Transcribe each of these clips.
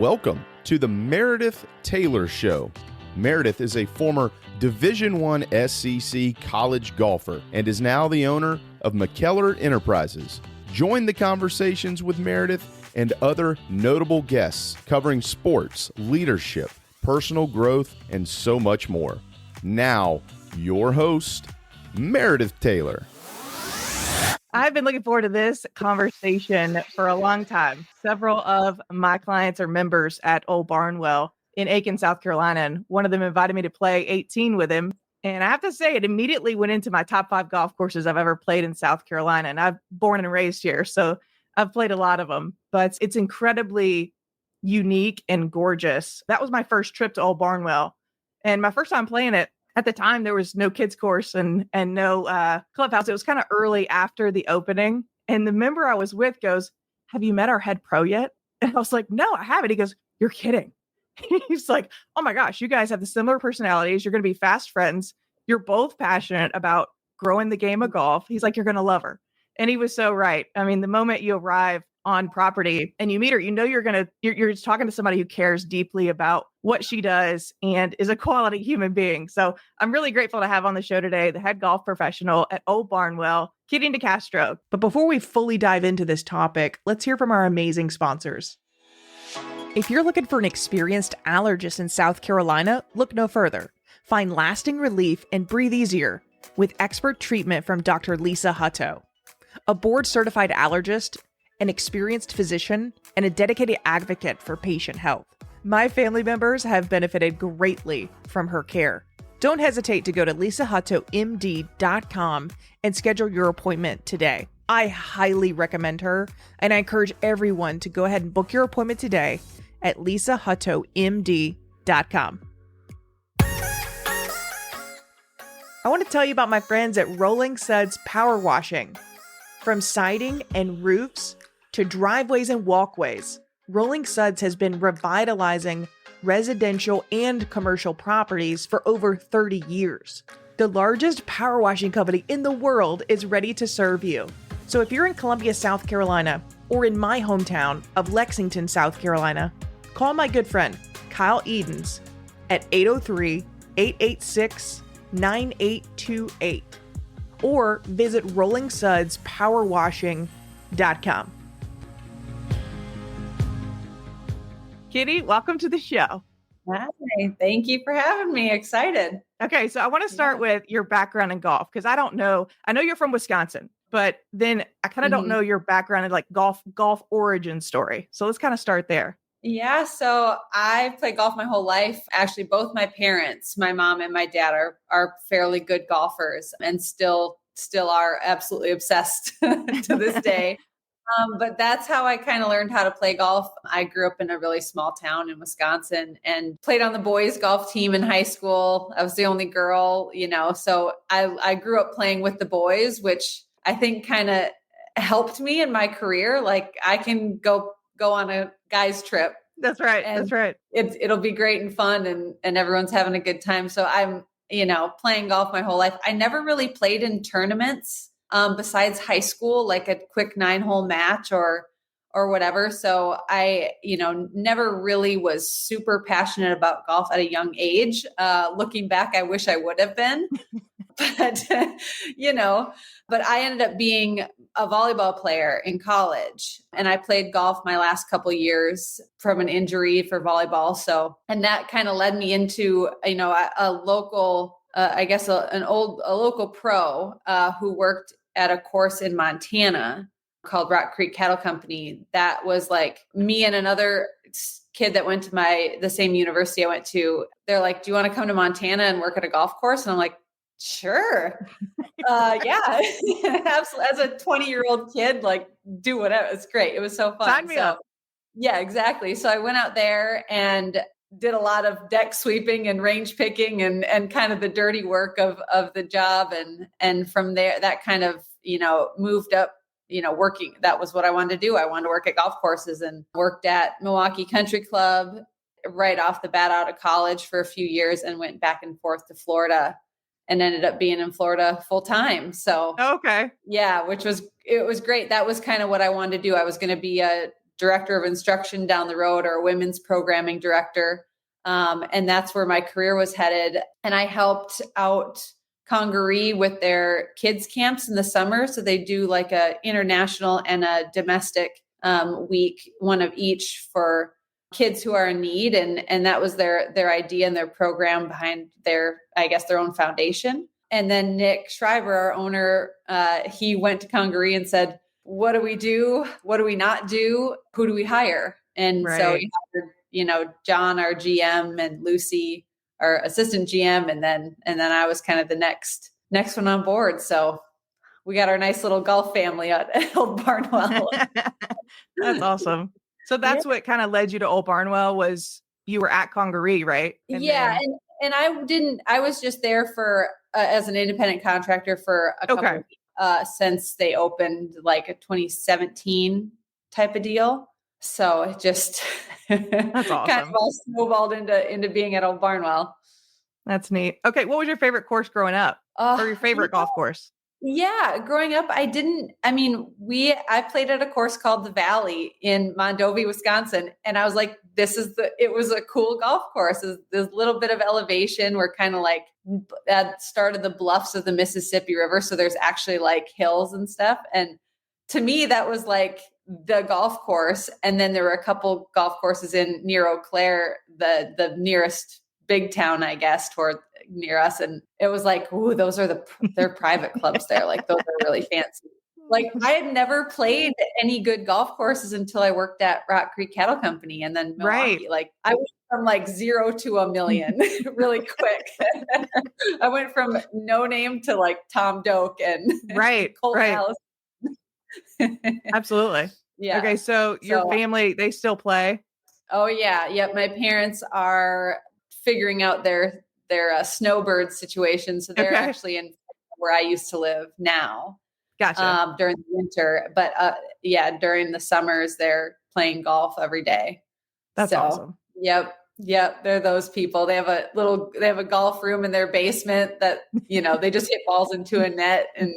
Welcome to the Meredith Taylor Show. Meredith is a former Division I SEC college golfer and is now the owner of McKellar Enterprises. Join the conversations with Meredith and other notable guests covering sports, leadership, personal growth, and so much more. Now, your host, Meredith Taylor. I've been looking forward to this conversation for a long time. Several of my clients are members at Old Barnwell in Aiken, South Carolina, and one of them invited me to play 18 with him. And I have to say, it immediately went into my top 5 golf courses I've ever played in South Carolina. And I'm born and raised here, so I've played a lot of them. But it's incredibly unique and gorgeous. That was my first trip to Old Barnwell. And my first time playing it, at the time, there was no kids course and no clubhouse. It was kind of early after the opening. And the member I was with goes, "Have you met our head pro yet?" And I was like, "No, I haven't." He goes, "You're kidding." He's like, "Oh my gosh, you guys have the similar personalities. You're going to be fast friends. You're both passionate about growing the game of golf." He's like, "You're going to love her." And he was so right. I mean, the moment you arrive on property and you meet her, you know you're just talking to somebody who cares deeply about what she does and is a quality human being. So I'm really grateful to have on the show today the head golf professional at Old Barnwell, Caddie Nicastro. But before we fully dive into this topic, let's hear from our amazing sponsors. If you're looking for an experienced allergist in South Carolina, look no further. Find lasting relief and breathe easier with expert treatment from Dr. Lisa Hutto, a board-certified allergist, an experienced physician, and a dedicated advocate for patient health. My family members have benefited greatly from her care. Don't hesitate to go to lisahuttomd.com and schedule your appointment today. I highly recommend her, and I encourage everyone to go ahead and book your appointment today at lisahuttomd.com. I want to tell you about my friends at Rolling Suds Power Washing. From siding and roofs to driveways and walkways, Rolling Suds has been revitalizing residential and commercial properties for over 30 years. The largest power washing company in the world is ready to serve you. So if you're in Columbia, South Carolina, or in my hometown of Lexington, South Carolina, call my good friend Kyle Edens at 803-886-9828 or visit rollingsudspowerwashing.com. Caddie, welcome to the show. Hi, thank you for having me. Excited. Okay, so I want to start with your background in golf because I know you're from Wisconsin, but then I kind of don't know your background in like golf origin story. So let's kind of start there. Yeah, so I've played golf my whole life. Actually, both my parents, my mom and my dad, are fairly good golfers and still are absolutely obsessed to this day. But that's how I kind of learned how to play golf. I grew up in a really small town in Wisconsin and played on the boys golf team in high school. I was the only girl, so I grew up playing with the boys, which I think kind of helped me in my career. Like I can go on a guy's trip. That's right. That's right. It'll be great and fun and everyone's having a good time. So I'm, playing golf my whole life. I never really played in tournaments. Besides high school, like a quick 9-hole match or whatever. So I, never really was super passionate about golf at a young age. Looking back, I wish I would have been, but, but I ended up being a volleyball player in college and I played golf my last couple years from an injury for volleyball. So, and that kind of led me into, a local, a local pro who worked at a course in Montana called Rock Creek Cattle Company. That was like me and another kid that went to the same university I went to. They're like, "Do you want to come to Montana and work at a golf course?" And I'm like, "Sure." Yeah. Absolutely. As a 20-year-old kid, like do whatever. It's great. It was so fun. Sign me up. Yeah, exactly. So I went out there and did a lot of deck sweeping and range picking and kind of the dirty work of the job. And from there, that kind of, moved up, working. That was what I wanted to do. I wanted to work at golf courses and worked at Milwaukee Country Club right off the bat out of college for a few years and went back and forth to Florida and ended up being in Florida full time. So, okay. Yeah, it was great. That was kind of what I wanted to do. I was going to be a director of instruction down the road or a women's programming director. And that's where my career was headed. And I helped out Congaree with their kids camps in the summer. So they do like a international and a domestic week, one of each for kids who are in need. And that was their idea and their program behind their own foundation. And then Nick Schreiber, our owner, he went to Congaree and said, what do we do? What do we not do? Who do we hire? And so he hired, John, our GM, and Lucy, our assistant GM. And then I was kind of the next one on board. So we got our nice little golf family at Old Barnwell. That's awesome. So that's what kind of led you to Old Barnwell, was you were at Congaree, right? And I was just there for as an independent contractor for a couple of weeks, since they opened, like a 2017 type of deal. So it just that's awesome. Kind of all snowballed into being at Old Barnwell. That's neat. Okay, what was your favorite course growing up, or your favorite golf course? Yeah, growing up, I played at a course called the Valley in Mondovi, Wisconsin. And I was like, it was a cool golf course. There's a little bit of elevation. We're kind of like at start of the bluffs of the Mississippi River. So there's actually like hills and stuff. And to me, that was like the golf course. And then there were a couple golf courses near Eau Claire, the nearest big town, I guess, near us. And it was like, ooh, they're private clubs there. Like those are really fancy. Like I had never played any good golf courses until I worked at Rock Creek Cattle Company and then Milwaukee. Like I went from like 0 to a million really quick. I went from no name to like Tom Doak and Colt House. Absolutely. Yeah. Okay. So your family, they still play? Oh yeah. Yep. My parents are figuring out their snowbird situation. So they're actually in where I used to live now. Gotcha. During the winter, but during the summers they're playing golf every day. That's awesome. Yep. They're those people. They have a golf room in their basement that, they just hit balls into a net and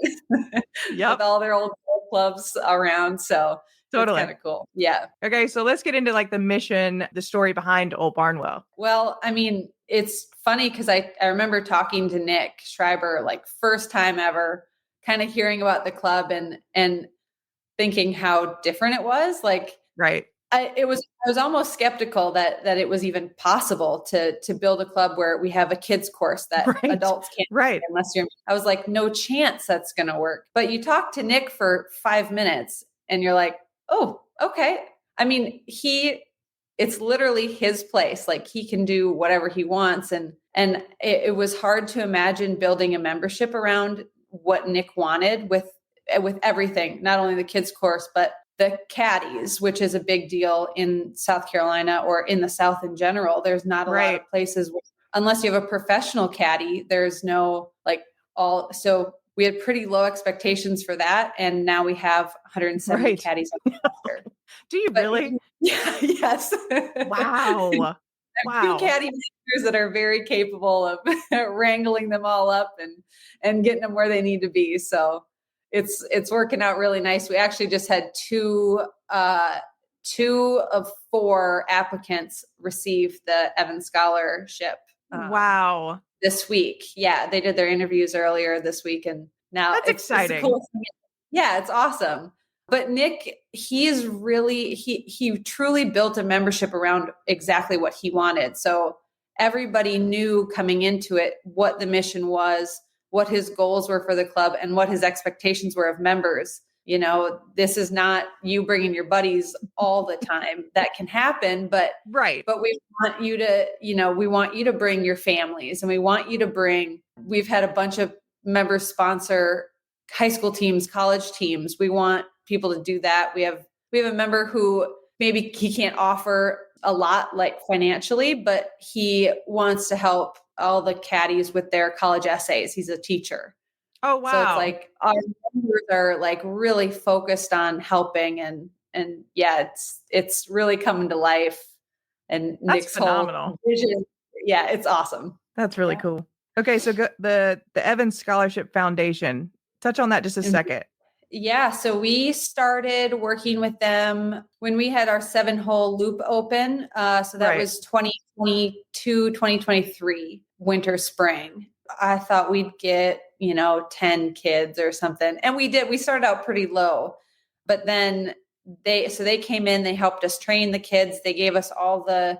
with all their old clubs around. So totally kind of cool. Yeah. Okay. So let's get into like the mission, the story behind Old Barnwell. Well, I mean, it's funny because I remember talking to Nick Schreiber, like first time ever, kind of hearing about the club and thinking how different it was. Like, I was almost skeptical that it was even possible to build a club where we have a kids course that adults can't unless I was like, no chance that's going to work. But you talk to Nick for 5 minutes and you're like, oh, okay. I mean, it's literally his place. Like he can do whatever he wants. And it was hard to imagine building a membership around what Nick wanted with everything, not only the kids course, but the caddies, which is a big deal in South Carolina or in the South in general. There's not a lot of places unless you have a professional caddy, there's no so we had pretty low expectations for that. And now we have 170 caddies on the roster. Do you really? Yeah, yes. Wow. Wow. 2 caddy managers that are very capable of wrangling them all up and getting them where they need to be. So it's working out really nice. We actually just had 2 of 4 applicants receive the Evans Scholarship. Wow. This week. Yeah. They did their interviews earlier this week. And now that's exciting. It's yeah, it's awesome. But Nick, he truly built a membership around exactly what he wanted. So everybody knew coming into it what the mission was, what his goals were for the club, and what his expectations were of members. This is not you bringing your buddies all the time. That can happen, but we want you to bring your families, and we've had a bunch of members sponsor high school teams, college teams. We want people to do that. We have a member who maybe he can't offer a lot like financially, but he wants to help all the caddies with their college essays. He's a teacher. Oh, wow. So it's like our members are like really focused on helping and yeah, it's really coming to life. And that's Nick's phenomenal whole vision. Yeah, it's awesome. That's really cool. Okay. So the Evans Scholarship Foundation, touch on that just a second. Yeah. So we started working with them when we had our 7-hole loop open. So that was 2022, 2023, winter, spring. I thought we'd get, 10 kids or something. And we did. We started out pretty low, but then they came in, they helped us train the kids. They gave us all the,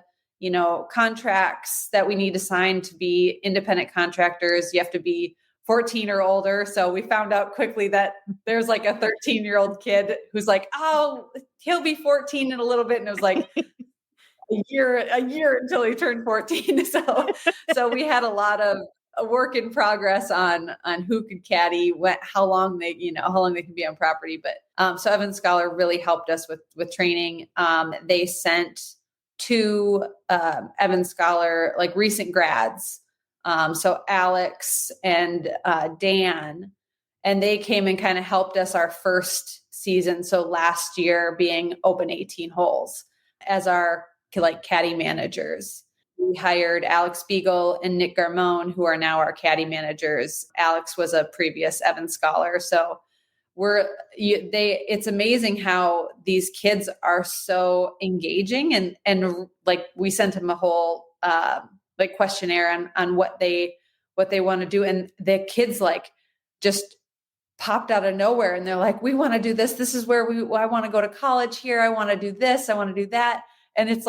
contracts that we need to sign to be independent contractors. You have to be 14 or older. So we found out quickly that there's like a 13-year-old kid who's like, oh, he'll be 14 in a little bit. And it was like a year until he turned 14. So we had a lot of work in progress on who could caddy, how long they can be on property. But so Evan Scholar really helped us with training. They sent 2 Evan Scholar, like recent grads. So Alex and Dan, and they came and kind of helped us our first season. So last year being open 18 holes as our caddy managers. We hired Alex Spiegel and Nick Garmon, who are now our caddy managers. Alex was a previous Evan Scholar. So it's amazing how these kids are so engaging and like we sent them a whole questionnaire on what they want to do. And the kids just popped out of nowhere. And they're like, we want to do this. This is where I want to go to college here. I want to do this. I want to do that. And it's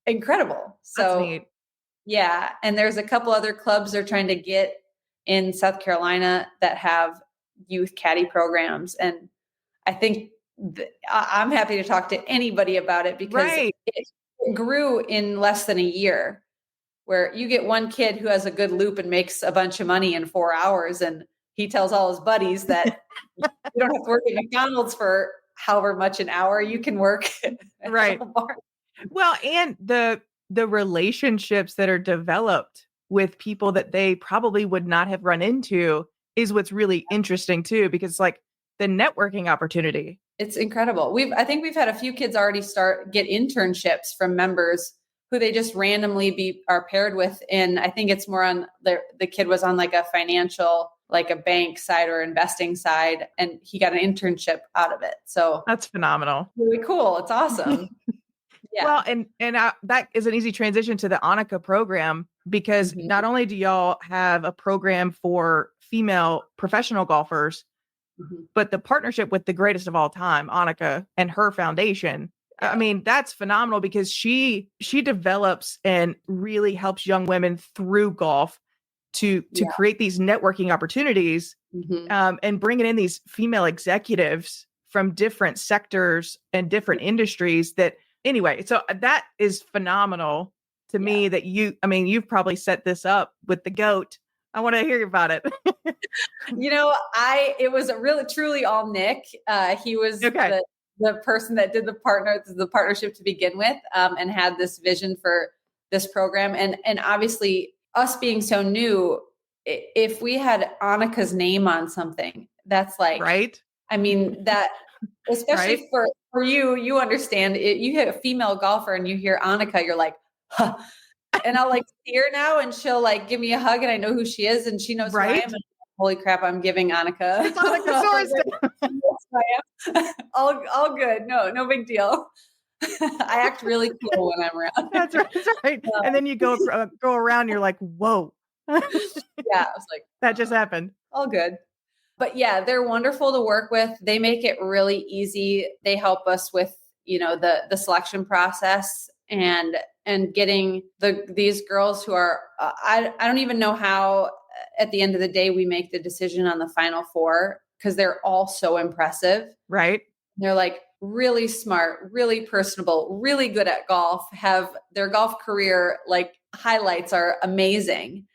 incredible. So yeah. And there's a couple other clubs they're trying to get in South Carolina that have youth caddy programs. And I think I'm happy to talk to anybody about it because it grew in less than a year, where you get one kid who has a good loop and makes a bunch of money in 4 hours. And he tells all his buddies that you don't have to work at McDonald's for however much an hour you can work. Right. Well, and the relationships that are developed with people that they probably would not have run into is what's really interesting too, because the networking opportunity. It's incredible. I think we've had a few kids already get internships from members who they just randomly are paired with. And I think it's more on the kid was on a financial, a bank side or investing side, and he got an internship out of it. So that's phenomenal. Really cool. It's awesome. Yeah. Well, and that is an easy transition to the Annika program, because not only do y'all have a program for female professional golfers, but the partnership with the greatest of all time, Annika, and her foundation. Yeah. I mean, that's phenomenal because she develops and really helps young women through golf to create these networking opportunities, and bringing in these female executives from different sectors and different industries anyway, so that is phenomenal to me that you've probably set this up with the GOAT. I want to hear about it. It was really truly all Nick. He was the person that did the partnership to begin with, and had this vision for this program. And obviously us being so new, if we had Annika's name on something, that's right. I mean, that especially for you understand it. You hit a female golfer and you hear Annika, you're like, huh. And I'll see her now and she'll give me a hug and I know who she is and she knows who I am. And holy crap, I'm giving Annika. It's Annika Sorensen. all good. No big deal. I act really cool when I'm around. That's right. And then you go around, you're like, whoa. Yeah, I was like, that just happened. All good. But yeah, they're wonderful to work with. They make it really easy. They help us with, the selection process and getting these girls who are, I don't even know how at the end of the day we make the decision on the final 4, because they're all so impressive. Right. They're really smart, really personable, really good at golf, have their golf career, highlights are amazing.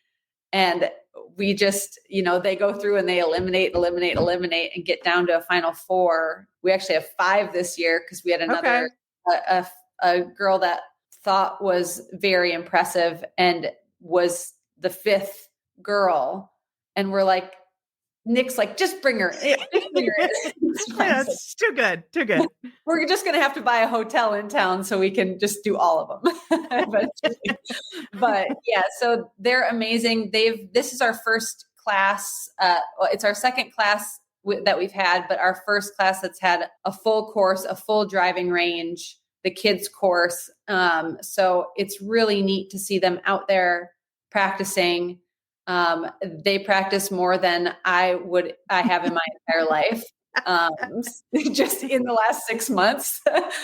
And we just, they go through and they eliminate and get down to a final 4. We actually have 5 this year because we had another, a girl that thought was very impressive and was the 5th girl. And we're like, Nick's like, just bring her in. It's too good. We're just going to have to buy a hotel in town so we can just do all of them. But yeah, so they're amazing. This is our first class. It's our second class that we've had, but our first class that's had a full course, a full driving range, the kids course. So it's really neat to see them out there practicing. They practice more than I have in my entire life, just in the last 6 months.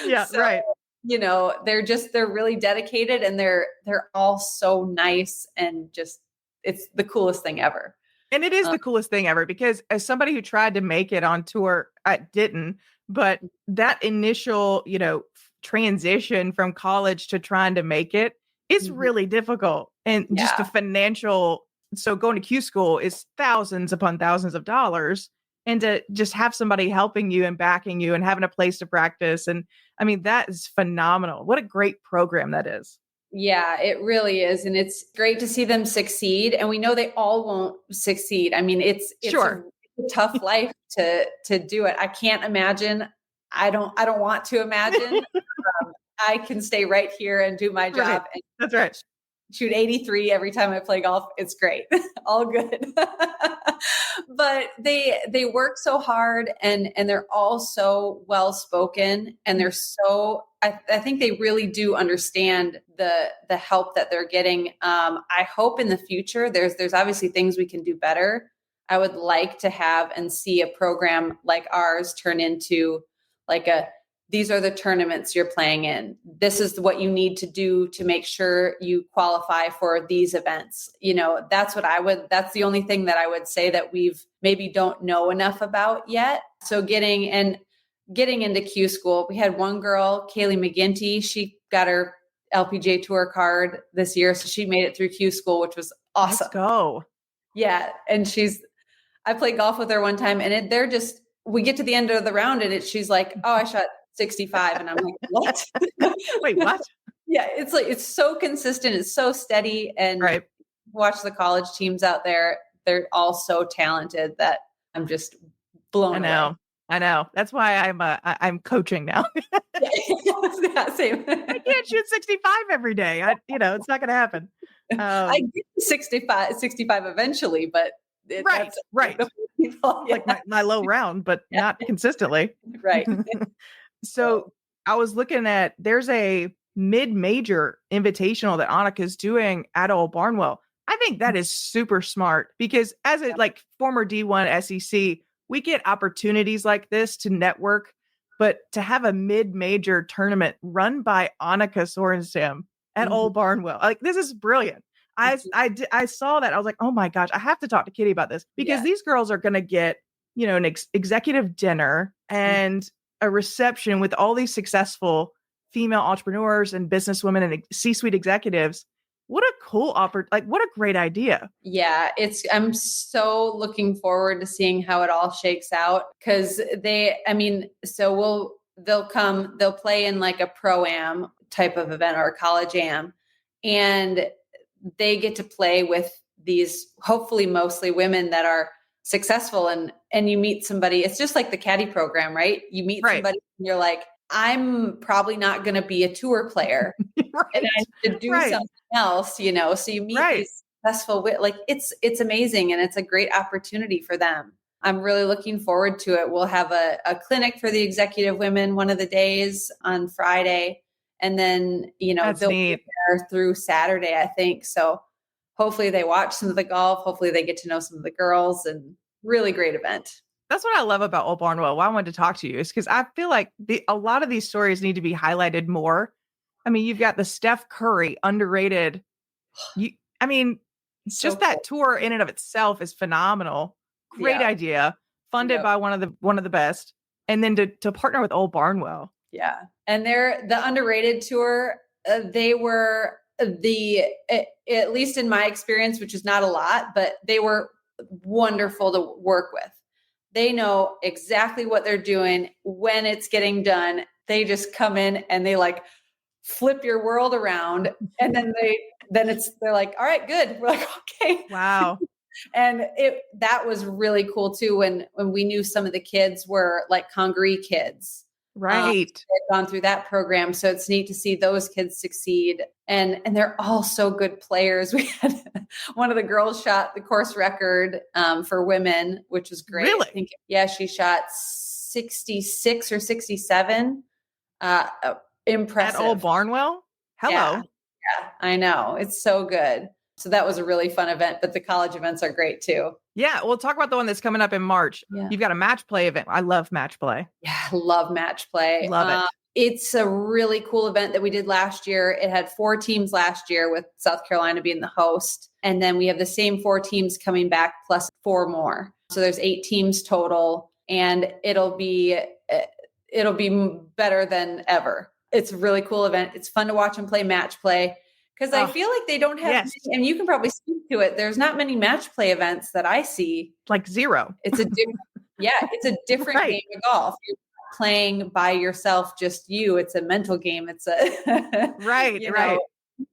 Yeah, So, right. They're really dedicated, and they're all so nice, and just, it's the coolest thing ever. And it is the coolest thing ever, because as somebody who tried to make it on tour, I didn't, but that initial, transition from college to trying to make it is really difficult. And just the financial, so going to Q school is thousands upon thousands of dollars. And to just have somebody helping you and backing you and having a place to practice. And I mean, that is phenomenal. What a great program that is. Yeah, it really is. And it's great to see them succeed. And we know they all won't succeed. I mean, it's Sure. a tough life to do it. I can't imagine. I don't want to imagine. I can stay right here and do my job. Right. And that's right. shoot 83 every time I play golf. It's great. All good. But they work so hard, and they're all so well spoken, and they're so, I think they really do understand the help that they're getting. I hope in the future there's obviously things we can do better. I would like to have and see a program like ours turn into like these are the tournaments you're playing in. This is what you need to do to make sure you qualify for these events. That's the only thing that I would say that we've maybe don't know enough about yet. So getting into Q school, we had one girl, Kaylee McGinty, she got her LPGA Tour card this year. So she made it through Q school, which was awesome. Let's go. Yeah. And I played golf with her one time, and we get to the end of the round, and she's like, oh, I shot 65. And I'm like, what? Wait, what? Yeah. It's like, it's so consistent. It's so steady. And watch the college teams out there. They're all so talented that I'm just blown away. I know. That's why I'm coaching now. Yeah, same. I can't shoot 65 every day. It's not going to happen. I get to 65 eventually, but right. People, like my low round, but not consistently. Right. So I was looking at, there's a mid-major invitational that Annika's doing at Old Barnwell. I think that is super smart, because as a former D1 SEC, we get opportunities like this to network, but to have a mid-major tournament run by Annika Sorenstam at Old Barnwell, this is brilliant. I saw that. I was like, oh my gosh, I have to talk to Kitty about this, because these girls are going to get, an executive dinner and a reception with all these successful female entrepreneurs and businesswomen and C-suite executives. What a cool what a great idea. Yeah, I'm so looking forward to seeing how it all shakes out, because they'll play in like a pro-am type of event or a college am, and they get to play with these hopefully mostly women that are successful, and you meet somebody. It's just like the Caddie program, right? You meet somebody and you're like, I'm probably not going to be a tour player and I should do something else, so you meet these successful, it's amazing. And it's a great opportunity for them. I'm really looking forward to it. We'll have a clinic for the executive women one of the days on Friday. And then, they'll be there through Saturday, I think. So hopefully they watch some of the golf. Hopefully they get to know some of the girls, and really great event. That's what I love about Old Barnwell. Why I wanted to talk to you is because I feel like a lot of these stories need to be highlighted more. I mean, you've got the Steph Curry, underrated. Just that tour in and of itself is phenomenal. Great idea. Funded by one of the best. And then to partner with Old Barnwell. Yeah. And the underrated tour, they were at least in my experience, which is not a lot, but they were wonderful to work with. They know exactly what they're doing when it's getting done. They just come in and they flip your world around, and then they're like, all right, good. We're like, okay. Wow. And that was really cool too. When we knew some of the kids were like Congaree kids. Right. They've gone through that program. So it's neat to see those kids succeed. And they're all so good players. We had one of the girls shot the course record for women, which was great. Really? I think, yeah, she shot 66 or 67. Impressive. At Old Barnwell? Hello. Yeah, I know. It's so good. So that was a really fun event, but the college events are great too. Yeah. We'll talk about the one that's coming up in March. Yeah. You've got a match play event. I love match play. Yeah, I love match play. Love it. It's a really cool event that we did last year. It had 4 teams last year with South Carolina being the host. And then we have the same 4 teams coming back plus 4 more. So there's 8 teams total, and it'll be better than ever. It's a really cool event. It's fun to watch and play match play. Because I feel like they don't have, yes. and you can probably speak to it. There's not many match play events that I see. Like zero. It's a different, it's a different Right. game of golf. You're playing by yourself, just you. It's a mental game. It's a right.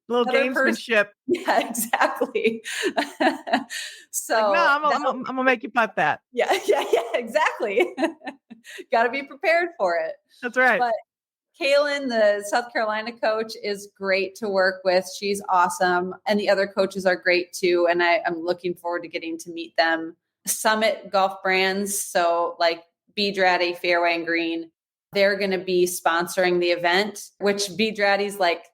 Little gamesmanship. Yeah, exactly. So like, no, I'm gonna make you putt that. Yeah, exactly. Got to be prepared for it. That's right. But Kaylin, the South Carolina coach, is great to work with. She's awesome. And the other coaches are great too. And I'm looking forward to getting to meet them. Summit Golf Brands, so like Bedrady, Fairway and Green, they're going to be sponsoring the event, which Bedrady's like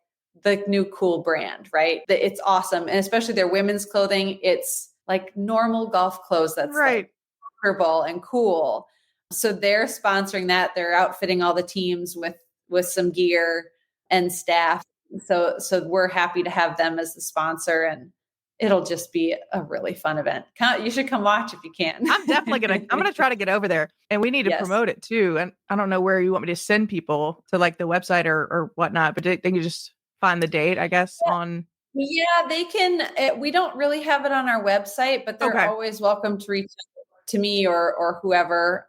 the new cool brand, right? It's awesome. And especially their women's clothing. It's like normal golf clothes that's right. like comfortable and cool. So they're sponsoring that. They're outfitting all the teams with some gear and staff. So we're happy to have them as the sponsor, and it'll just be a really fun event. You should come watch if you can. I'm definitely I'm going to try to get over there, and we need to promote it too. And I don't know where you want me to send people to, like the website or whatnot, but they can just find the date, I guess, on. Yeah, they can. We don't really have it on our website, but they're always welcome to reach out to me or whoever.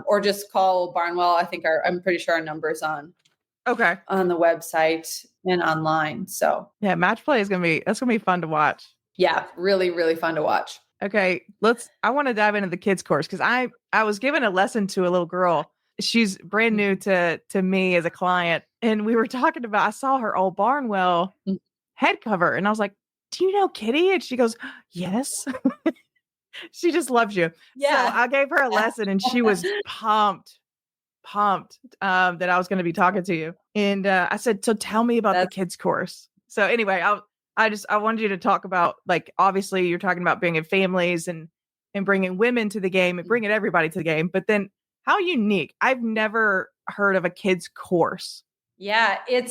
Or just call Barnwell. I think I'm pretty sure our number's on the website and online. So yeah, match play that's gonna be fun to watch. Yeah, really, really fun to watch. Okay, I want to dive into the kids course, because I was given a lesson to a little girl. She's brand new to me as a client, and we were talking about, I saw her Old Barnwell head cover, and I was like, "Do you know Kitty?" And she goes, "Yes." She just loves you. Yeah. So I gave her a lesson, and she was pumped that I was going to be talking to you. And I said, "So tell me about the kids course." So anyway, I wanted you to talk about, like, obviously you're talking about bringing families and bringing women to the game and bringing everybody to the game, but then how unique. I've never heard of a kids course. Yeah, it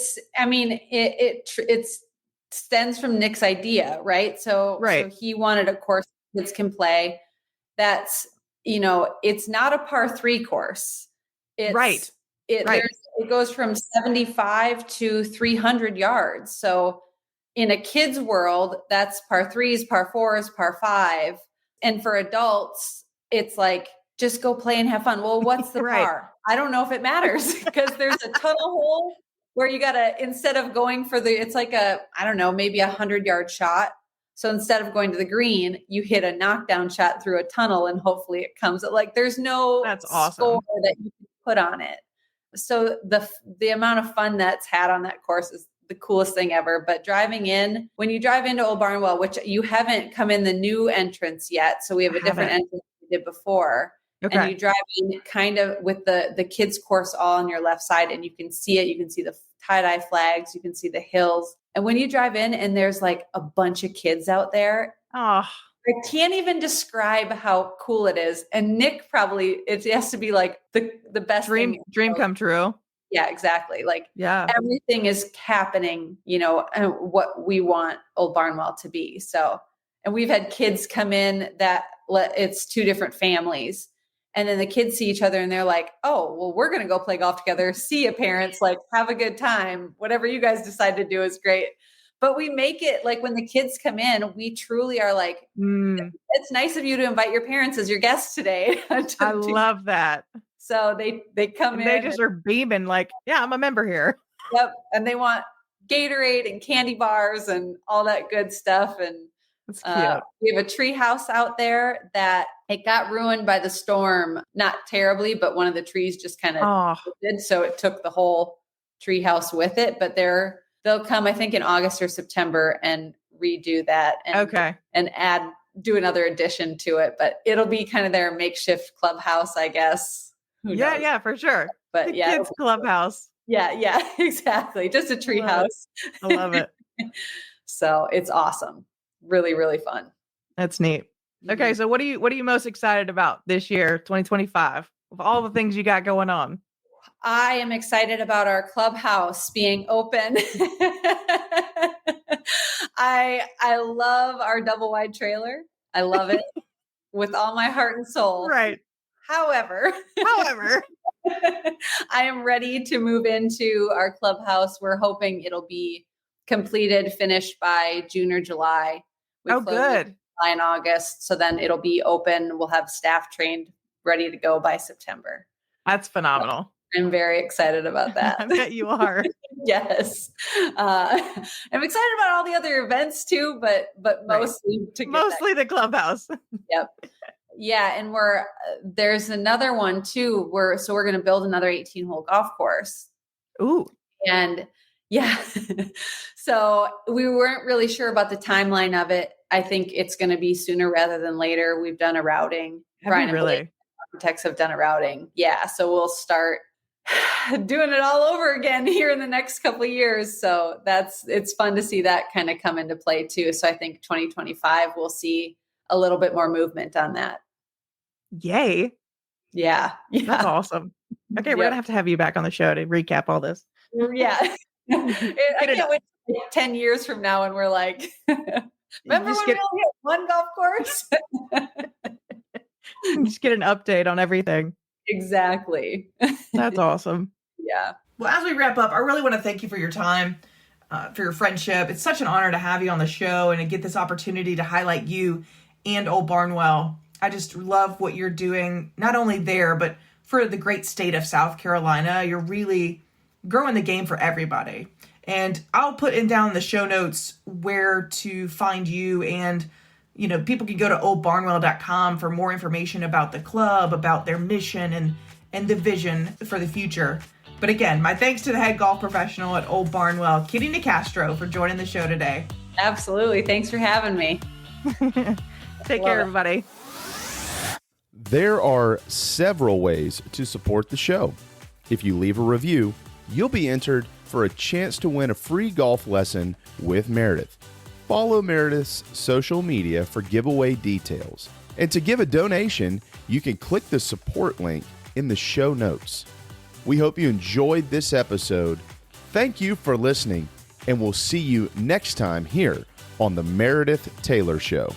stems from Nick's idea, right? So he wanted a course kids can play. That's, it's not a par 3 course. It's, It goes from 75 to 300 yards. So in a kid's world, that's par 3s, par 4s, par 5. And for adults, it's like, just go play and have fun. Well, what's the par? I don't know if it matters, because there's a tunnel hole where you gotta, instead of going for it's like maybe 100-yard shot. So instead of going to the green, you hit a knockdown shot through a tunnel, and hopefully it comes. Like, there's no score that you can put on it. So the amount of fun that's had on that course is the coolest thing ever. But when you drive into Old Barnwell, which you haven't come in the new entrance yet, so we have a different entrance we did before. And you drive in kind of with the kids course all on your left side, and you can see it. You can see the tie-dye flags. You can see the hills. And when you drive in and there's like a bunch of kids out there, I can't even describe how cool it is. And Nick it has to be like the best dream come true. Yeah, exactly. Like, everything is happening, and what we want Old Barnwell to be. So, and we've had kids come in that it's 2 different families. And then the kids see each other and they're like, "Oh, well, we're going to go play golf together." See you, parents, like, have a good time. Whatever you guys decide to do is great. But we make it like, when the kids come in, we truly are like, it's nice of you to invite your parents as your guests today. I love that. So they come in. They just are beaming like, "Yeah, I'm a member here." Yep. And they want Gatorade and candy bars and all that good stuff. And that's cute. We have a tree house out there that it got ruined by the storm. Not terribly, but one of the trees just kind of did. So it took the whole tree house with it. But they'll come, I think, in August or September and redo that and do another addition to it, but it'll be kind of their makeshift clubhouse, I guess. Who knows? Yeah, for sure. But the kids clubhouse. Yeah, exactly. Just a tree house. I love it. So it's awesome. Really, really fun. That's neat. Okay. So what are you most excited about this year, 2025, with all the things you got going on? I am excited about our clubhouse being open. I love our double wide trailer. I love it with all my heart and soul. Right. However, I am ready to move into our clubhouse. We're hoping it'll be completed, finished by June or July. Good. July and August. So then it'll be open. We'll have staff trained, ready to go by September. That's phenomenal. I'm very excited about that. I bet you are. Yes. I'm excited about all the other events too, but mostly the clubhouse. Yep. Yeah. And there's another one too. We're going to build another 18-hole golf course. Ooh. And yeah. So we weren't really sure about the timeline of it. I think it's going to be sooner rather than later. We've done a routing. Brian really? Architects have done a routing. Yeah. So we'll start doing it all over again here in the next couple of years. So it's fun to see that kind of come into play too. So I think 2025, we'll see a little bit more movement on that. Yay. Yeah. That's awesome. Okay. We're going to have you back on the show to recap all this. Yeah. I can't wait 10 years from now and we're like, remember when we only had one golf course? Just get an update on everything. Exactly. That's awesome. Yeah. Well, as we wrap up, I really want to thank you for your time, for your friendship. It's such an honor to have you on the show and to get this opportunity to highlight you and Old Barnwell. I just love what you're doing, not only there, but for the great state of South Carolina. You're really growing the game for everybody. And I'll put down the show notes where to find you, and people can go to oldbarnwell.com for more information about the club, about their mission and the vision for the future. But again, my thanks to the head golf professional at Old Barnwell, Caddie Nicastro, for joining the show today. Absolutely. Thanks for having me. Take care, everybody. There are several ways to support the show. If you leave a review, you'll be entered for a chance to win a free golf lesson with Meredith. Follow Meredith's social media for giveaway details. And to give a donation, you can click the support link in the show notes. We hope you enjoyed this episode. Thank you for listening, and we'll see you next time here on the Meredith Taylor Show.